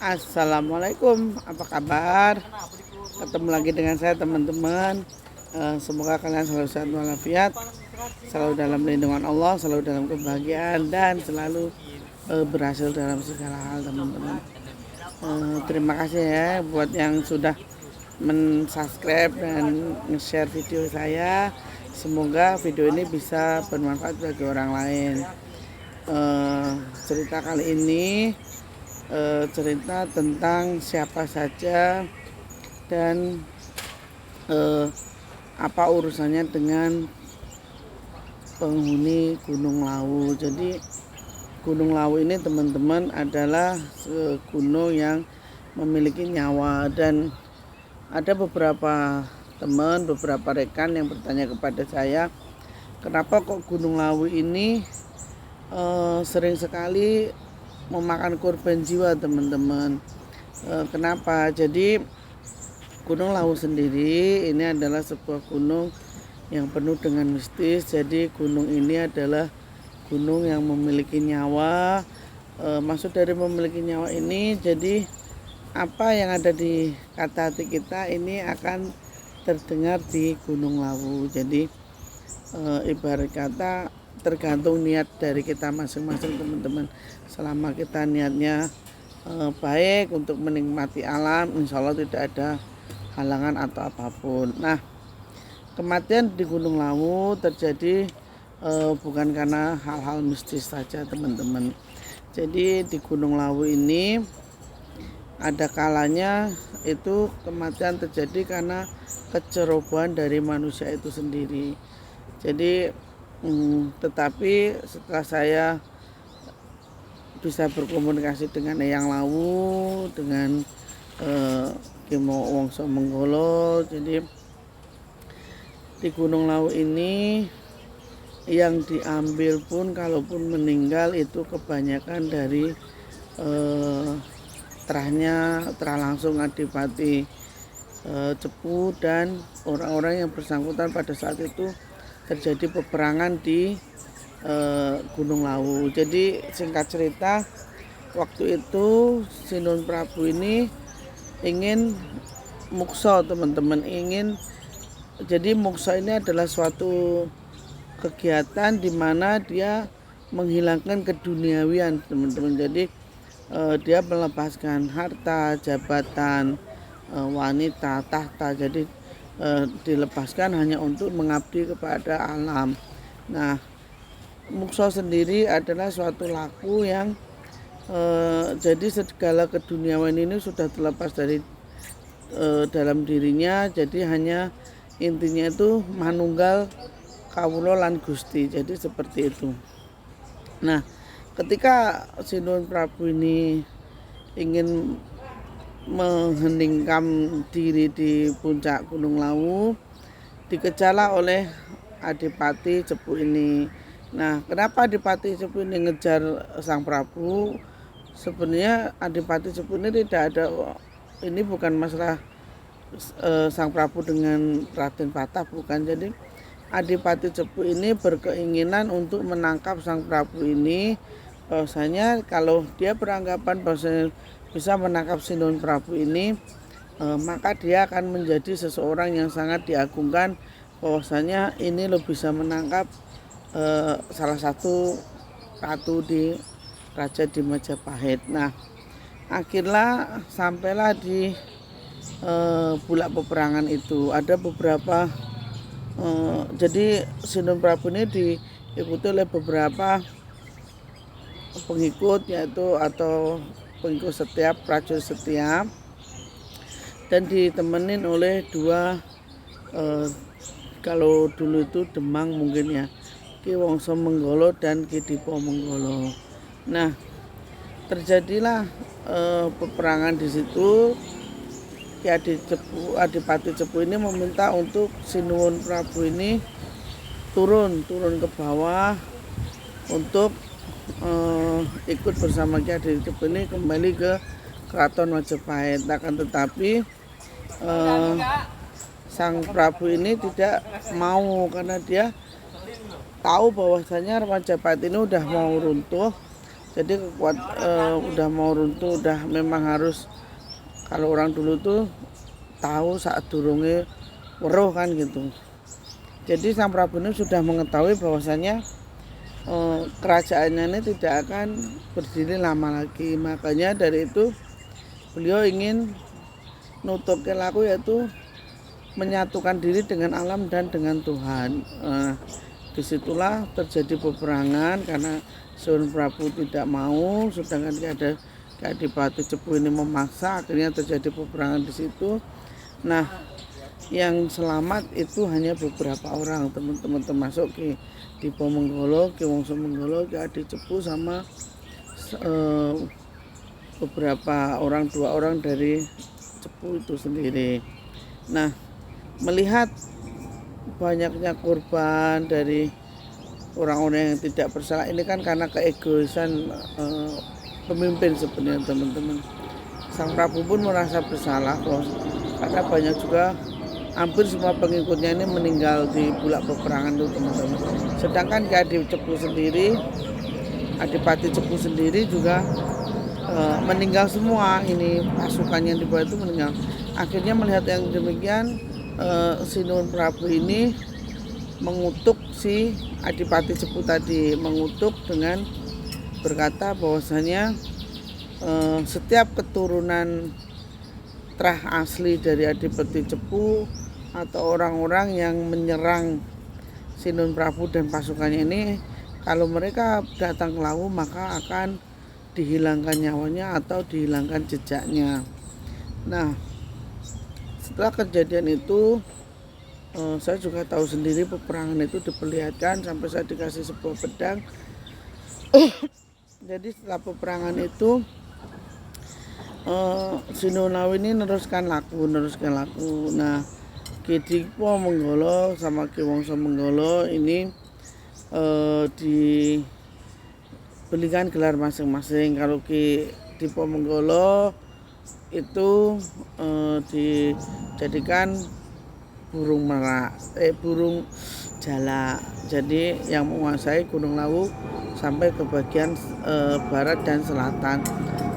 Assalamualaikum, apa kabar? Ketemu lagi dengan saya teman-teman. Semoga kalian selalu sehat walafiat, selalu dalam lindungan Allah, selalu dalam kebahagiaan dan selalu berhasil dalam segala hal teman-teman. Terima kasih ya buat yang sudah men-subscribe dan nge-share video saya. Semoga video ini bisa bermanfaat bagi orang lain. Cerita kali ini cerita tentang siapa saja dan apa urusannya dengan penghuni Gunung Lawu. Jadi Gunung Lawu ini teman-teman adalah gunung yang memiliki nyawa, dan ada beberapa teman, beberapa rekan yang bertanya kepada saya, kenapa kok Gunung Lawu ini sering sekali memakan korban jiwa teman-teman. Kenapa? Jadi Gunung Lawu sendiri ini adalah sebuah gunung yang penuh dengan mistis. Jadi gunung ini adalah gunung yang memiliki nyawa. Maksud dari memiliki nyawa ini, jadi apa yang ada di kata hati kita ini akan terdengar di Gunung Lawu. Jadi ibarat kata tergantung niat dari kita masing-masing teman-teman. Selama kita niatnya baik untuk menikmati alam, insya Allah tidak ada halangan atau apapun. Nah, kematian di Gunung Lawu terjadi bukan karena hal-hal mistis saja teman-teman. Jadi di Gunung Lawu ini ada kalanya itu kematian terjadi karena kecerobohan dari manusia itu sendiri. Jadi tetapi setelah saya bisa berkomunikasi dengan Eyang Lawu, dengan Kimo Wongso Menggolo, jadi di Gunung Lawu ini yang diambil pun kalaupun meninggal itu kebanyakan dari terah langsung Adipati Cepu dan orang-orang yang bersangkutan pada saat itu terjadi peperangan di Gunung Lawu. Jadi singkat cerita, waktu itu Sinun Prabu ini ingin muksa teman-teman, jadi muksa ini adalah suatu kegiatan di mana dia menghilangkan keduniawian teman-teman. Jadi dia melepaskan harta, jabatan, wanita, tahta. Jadi dilepaskan hanya untuk mengabdi kepada alam. Nah, muksa sendiri adalah suatu laku yang jadi segala keduniawian ini sudah terlepas dari dalam dirinya. Jadi hanya intinya itu manunggal kawula lan Gusti. Jadi seperti itu. Nah, ketika Sinun Prabu ini ingin mengheningkan diri di puncak Gunung Lawu, dikejarlah oleh Adipati Cepu ini. Nah, kenapa Adipati Cepu ini ngejar Sang Prabu? Sebenarnya Adipati Cepu ini tidak ada, ini bukan masalah Sang Prabu dengan Raden Patah, bukan. Jadi Adipati Cepu ini berkeinginan untuk menangkap Sang Prabu ini, bahwasanya kalau dia beranggapan bahwasanya bisa menangkap Sinun Prabu ini, maka dia akan menjadi seseorang yang sangat diagungkan, bahwasanya ini lo bisa menangkap salah satu ratu di raja di Majapahit. Nah, akhirnya sampailah di bulak peperangan itu. Ada beberapa jadi Sinun Prabu ini diikuti oleh beberapa pengikut, yaitu atau pengikut setiap prajurit setiap, dan ditemenin oleh dua kalau dulu itu Demang mungkin ya, Ki Wongso Menggolo dan Ki Dipo Menggolo. Nah, terjadilah peperangan di situ. Ki Adipati Cepu ini meminta untuk Sinun Prabu ini turun ke bawah untuk ikut bersama Ki Adipati Cepu ini kembali ke Keraton Majapahit. Akan tetapi Sang Prabu ini tidak mau, karena dia tahu bahwasanya Majapahit ini udah mau runtuh, Jadi udah mau runtuh, udah memang harus, kalau orang dulu tuh tahu saat durunge weruh kan gitu. Jadi Sang Prabu ini sudah mengetahui bahwasanya kerajaannya ini tidak akan berdiri lama lagi. Makanya dari itu beliau ingin nutup laku, yaitu menyatukan diri dengan alam dan dengan Tuhan. Disitulah terjadi peperangan karena Sun Prabu tidak mau, sedangkan ada Adipati Cepu ini memaksa, akhirnya terjadi peperangan di situ. Nah, yang selamat itu hanya beberapa orang, teman-teman, termasuk Ki Dipo Menggolo, Ki Wongso Menggolo, Ki Adi Cepu, sama beberapa orang, 2 orang dari Cepu itu sendiri. Nah, melihat banyaknya korban dari orang-orang yang tidak bersalah ini kan karena keegoisan pemimpin sebenarnya, teman-teman. Sang Prabu pun merasa bersalah loh, karena banyak juga, hampir semua pengikutnya ini meninggal di bulak peperangan itu, teman-teman. Sedangkan Ki Adi Cepu sendiri, Adipati Cepu sendiri juga meninggal semua. Ini pasukannya di bawah itu meninggal. Akhirnya melihat yang demikian, Sinun Prabu ini mengutuk si Adipati Cepu tadi, mengutuk dengan berkata bahwasanya setiap keturunan terah asli dari Adipati Cepu atau orang-orang yang menyerang Sinun Prabu dan pasukannya ini, kalau mereka datang ke Lawu maka akan dihilangkan nyawanya atau dihilangkan jejaknya. Nah, setelah kejadian itu, saya juga tahu sendiri peperangan itu diperlihatkan sampai saya dikasih sebuah pedang. Jadi setelah peperangan itu, Sinun Lawu ini meneruskan laku. Nah, Ki Dipo Menggolo sama Ki Wongso Menggolo ini diberikan gelar masing-masing. Kalau Ki Dipo Menggolo itu dijadikan burung merak, burung jalak. Jadi yang menguasai Gunung Lawu sampai ke bagian barat dan selatan.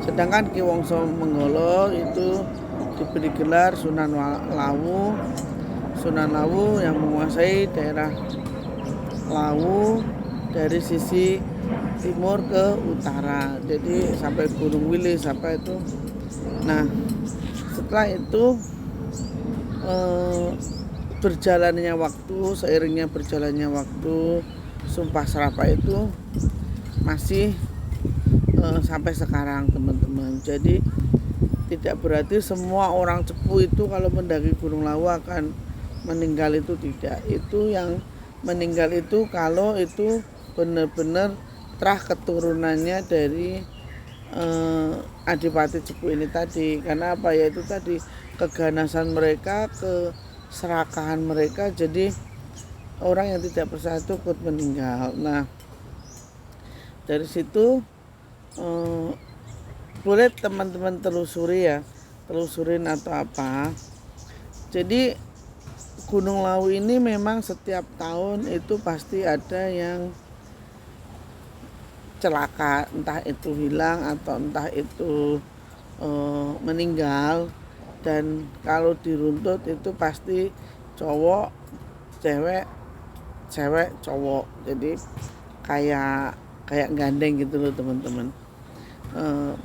Sedangkan Ki Wongso Menggolo itu diberi gelar Sunan Lawu. Sunan Lawu yang menguasai daerah Lawu dari sisi timur ke utara. Jadi sampai Gunung Wili, sampai itu. Nah, setelah itu seiringnya berjalannya waktu, Sumpah Serapah itu masih sampai sekarang, teman-teman. Jadi tidak berarti semua orang Cepu itu kalau mendaki Gunung Lawu akan meninggal, itu tidak. Itu yang meninggal itu kalau itu benar-benar terah keturunannya dari Adipati Cepu ini tadi. Karena apa? Ya itu tadi, keganasan mereka, keserakahan mereka, jadi orang yang tidak bersatu ikut meninggal. Nah, dari situ boleh teman-teman telusurin atau apa. Jadi Gunung Lawu ini memang setiap tahun itu pasti ada yang celaka, entah itu hilang atau entah itu meninggal. Dan kalau diruntut itu pasti cowok, cewek, cowok. Jadi kayak gandeng gitu loh, teman-teman.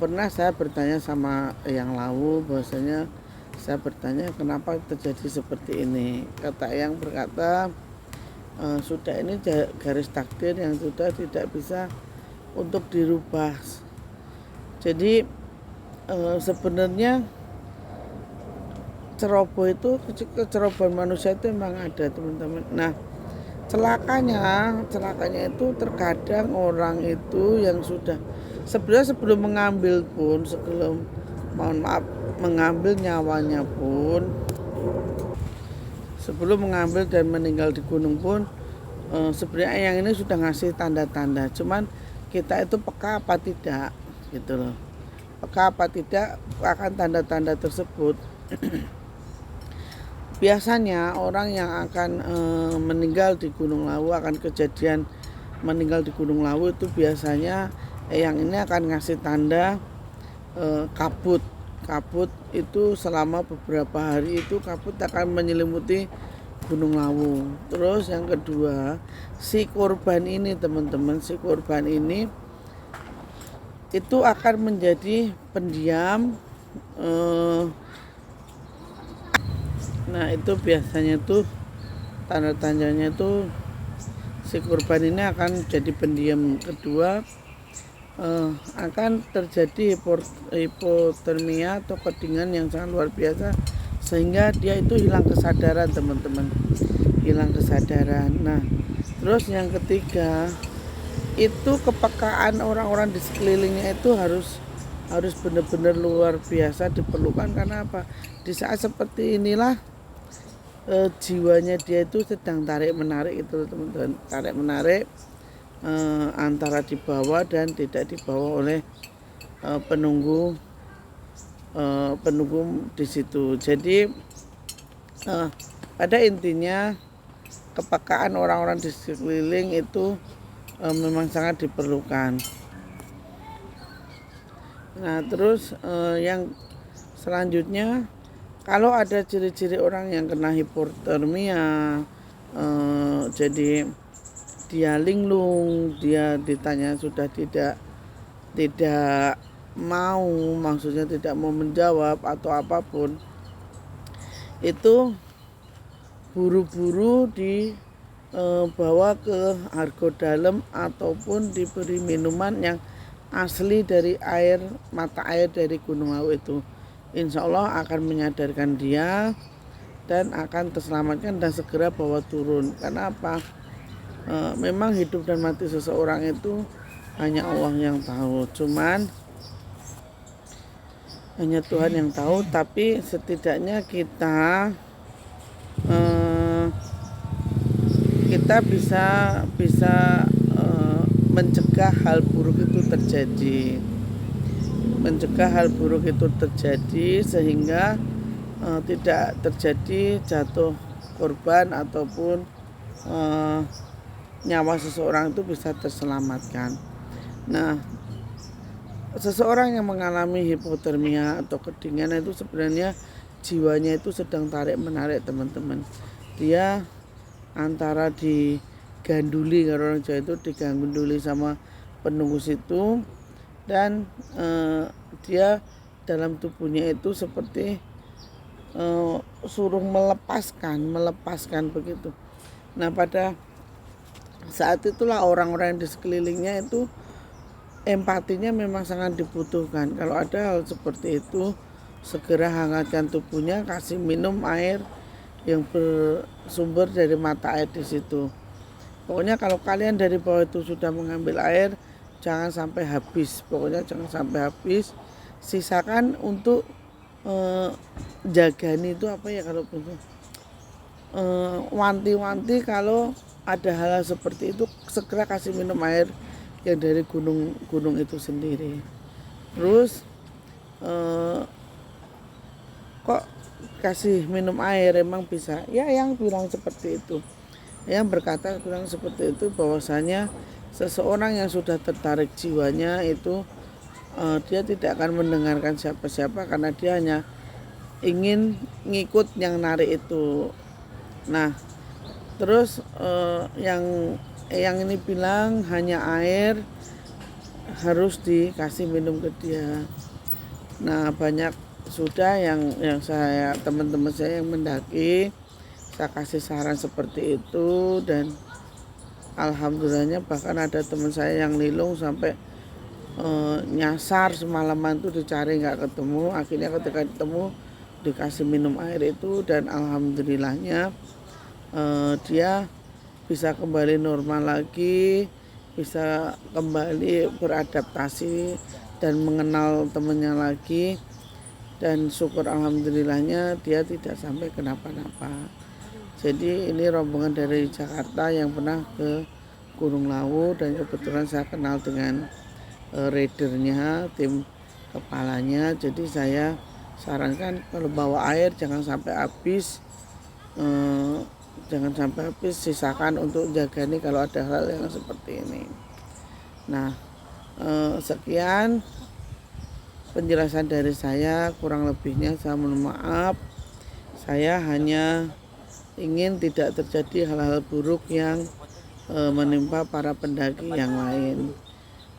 Pernah saya bertanya sama yang Lawu, bahwasanya saya bertanya kenapa terjadi seperti ini. Kata yang berkata, sudah ini garis takdir yang sudah tidak bisa untuk dirubah. Jadi sebenarnya ceroboh itu, kecerobohan manusia itu memang ada, teman-teman. Nah, celakanya itu terkadang orang itu yang sudah sebenarnya sebelum mengambil pun, mengambil nyawanya pun, sebelum mengambil dan meninggal di gunung pun, sebenarnya yang ini sudah ngasih tanda-tanda. Cuman kita itu peka apa tidak gitu loh, peka apa tidak akan tanda-tanda tersebut. Biasanya orang yang akan meninggal di Gunung Lawu, akan kejadian meninggal di Gunung Lawu itu biasanya eyang ini akan ngasih tanda kabut. Kabut itu selama beberapa hari itu kabut akan menyelimuti Gunung Lawu. Terus yang kedua, si korban ini teman-teman, si korban ini itu akan menjadi pendiam. Nah itu biasanya tuh tanda-tandanya tuh si korban ini akan jadi pendiam. Kedua, akan terjadi hipotermia atau kedinginan yang sangat luar biasa sehingga dia itu hilang kesadaran teman-teman, hilang kesadaran. Nah terus yang ketiga itu kepekaan orang-orang di sekelilingnya itu harus benar-benar luar biasa diperlukan. Karena apa? Di saat seperti inilah jiwanya dia itu sedang tarik menarik itu teman-teman, tarik menarik antara dibawa dan tidak dibawa oleh penunggu di situ. Jadi pada intinya kepekaan orang-orang di sekeliling itu memang sangat diperlukan. Nah terus yang selanjutnya, kalau ada ciri-ciri orang yang kena hipotermia, jadi dia linglung, dia ditanya sudah tidak mau, maksudnya tidak mau menjawab atau apapun, itu buru-buru dibawa ke argo dalam ataupun diberi minuman yang asli dari mata air dari Gunung Lawu itu. Insya Allah akan menyadarkan dia dan akan terselamatkan dan segera bawa turun. Karena apa? Memang hidup dan mati seseorang itu hanya Allah yang tahu, cuman hanya Tuhan yang tahu. Tapi setidaknya kita bisa mencegah hal buruk itu terjadi, sehingga tidak terjadi jatuh korban ataupun nyawa seseorang itu bisa terselamatkan. Nah, seseorang yang mengalami hipotermia atau kedinginan itu sebenarnya jiwanya itu sedang tarik menarik teman-teman. Dia antara diganduli, kalau orang Jawa itu diganduli sama penunggu situ, dan dia dalam tubuhnya itu seperti suruh melepaskan begitu. Nah pada saat itulah orang-orang di sekelilingnya itu empatinya memang sangat dibutuhkan. Kalau ada hal seperti itu, segera hangatkan tubuhnya, kasih minum air yang bersumber dari mata air di situ. Pokoknya kalau kalian dari bawah itu sudah mengambil air, jangan sampai habis. Pokoknya jangan sampai habis. Sisakan untuk jagani itu apa ya, kalau wanti-wanti kalau ada hal seperti itu, segera kasih minum air yang dari gunung itu sendiri. Terus kok kasih minum air emang bisa? Ya yang bilang seperti itu, yang berkata bilang seperti itu, bahwasanya seseorang yang sudah tertarik jiwanya itu dia tidak akan mendengarkan siapa-siapa karena dia hanya ingin ngikut yang narik itu. Nah terus yang ini bilang hanya air harus dikasih minum ke dia. Nah banyak sudah yang saya, teman-teman saya yang mendaki, saya kasih saran seperti itu, dan alhamdulillahnya bahkan ada teman saya yang lilung sampai nyasar semalaman itu dicari nggak ketemu. Akhirnya ketika ketemu dikasih minum air itu, dan alhamdulillahnya dia bisa kembali normal lagi, bisa kembali beradaptasi dan mengenal temannya lagi, dan syukur alhamdulillahnya dia tidak sampai kenapa-napa. Jadi ini rombongan dari Jakarta yang pernah ke Gunung Lawu, dan kebetulan saya kenal dengan raidernya, tim kepalanya. Jadi saya sarankan kalau bawa air jangan sampai habis, sisakan untuk jaga nih kalau ada hal yang seperti ini. Nah Sekian penjelasan dari saya, kurang lebihnya saya mohon maaf. Saya hanya ingin tidak terjadi hal-hal buruk yang menimpa para pendaki yang lain.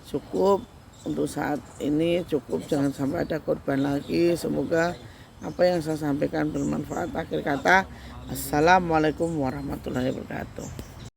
Cukup untuk saat ini, cukup, jangan sampai ada korban lagi. Semoga apa yang saya sampaikan bermanfaat. Akhir kata, assalamualaikum warahmatullahi wabarakatuh.